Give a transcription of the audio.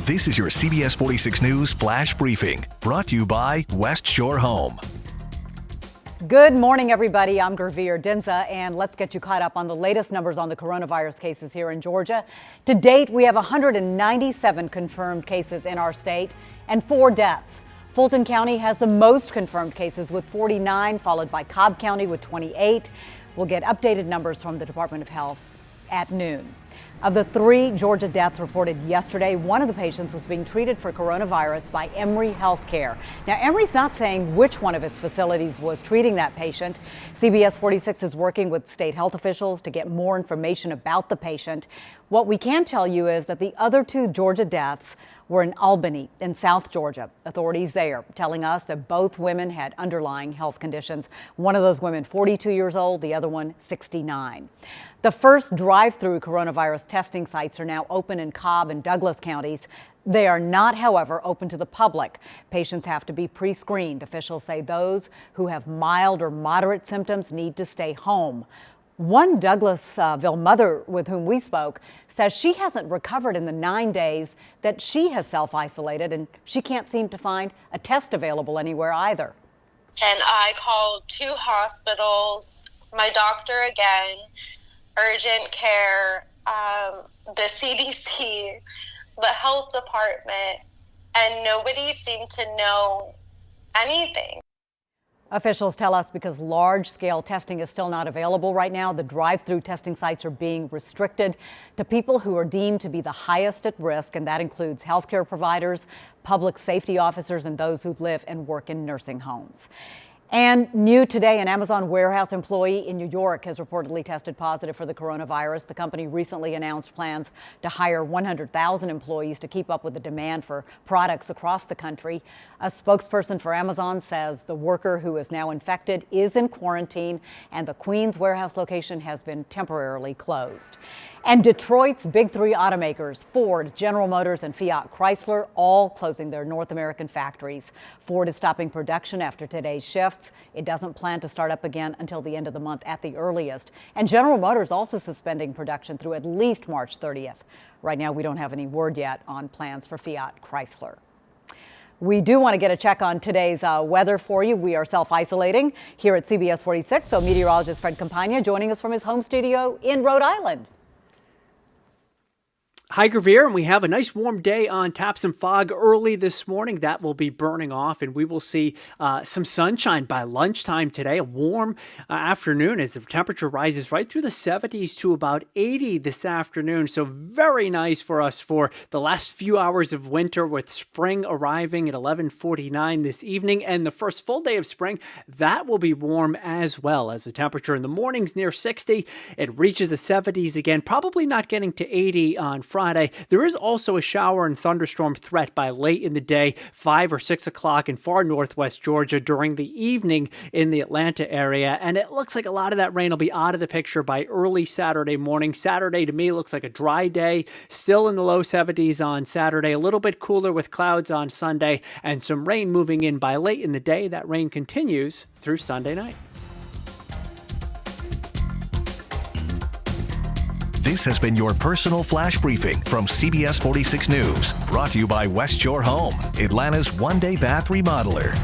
This is your CBS 46 News Flash Briefing, brought to you by West Shore Home. Good morning, everybody. I'm Gurveer Dinza, and let's get you caught up on the latest numbers on the coronavirus cases here in Georgia. To date, we have 197 confirmed cases in our state and 4 deaths. Fulton County has the most confirmed cases with 49, followed by Cobb County with 28. We'll get updated numbers from the Department of Health at noon. Of the 3 Georgia deaths reported yesterday, one of the patients was being treated for coronavirus by Emory Healthcare. Now, Emory's not saying which one of its facilities was treating that patient. CBS 46 is working with state health officials to get more information about the patient. What we can tell you is that the other 2 Georgia deaths were in Albany in South Georgia. Authorities there telling us that both women had underlying health conditions. One of those women 42 years old, the other one 69. The first drive-through coronavirus testing sites are now open in Cobb and Douglas counties. They are not, however, open to the public. Patients have to be pre-screened. Officials say those who have mild or moderate symptoms need to stay home. One Douglasville mother with whom we spoke says she hasn't recovered in the 9 days that she has self-isolated, and she can't seem to find a test available anywhere either. And I called 2 hospitals, my doctor again, urgent care, the CDC, the health department, and nobody seemed to know anything. Officials tell us because large-scale testing is still not available right now, the drive-through testing sites are being restricted to people who are deemed to be the highest at risk, and that includes healthcare providers, public safety officers, and those who live and work in nursing homes. And new today, an Amazon warehouse employee in New York has reportedly tested positive for the coronavirus. The company recently announced plans to hire 100,000 employees to keep up with the demand for products across the country. A spokesperson for Amazon says the worker who is now infected is in quarantine and the Queens warehouse location has been temporarily closed. And Detroit's big 3 automakers, Ford, General Motors, and FIAT-CHRYSLER, all closing their North American factories. Ford is stopping production after today's shifts. It doesn't plan to start up again until the end of the month at the earliest. And General Motors also suspending production through at least March 30th. Right now, we don't have any word yet on plans for FIAT-CHRYSLER. We do want to get a check on today's weather for you. We are self-isolating here at CBS 46, so meteorologist Fred Campagna joining us from his home studio in Rhode Island. Hi, Gurveer, and we have a nice warm day on tap. Some fog early this morning. That will be burning off, and we will see some sunshine by lunchtime today. A warm afternoon as the temperature rises right through the 70s to about 80 this afternoon. So very nice for us for the last few hours of winter, with spring arriving at 11:49 this evening. And the first full day of spring, that will be warm as well, as the temperature in the mornings near 60. It reaches the 70s again, probably not getting to 80 on Friday. There is also a shower and thunderstorm threat by late in the day, 5 or 6 o'clock in far northwest Georgia during the evening in the Atlanta area. And it looks like a lot of that rain will be out of the picture by early Saturday morning. Saturday to me looks like a dry day, still in the low 70s on Saturday, a little bit cooler with clouds on Sunday, and some rain moving in by late in the day. That rain continues through Sunday night. This has been your personal flash briefing from CBS 46 News, brought to you by West Shore Home, Atlanta's one-day bath remodeler.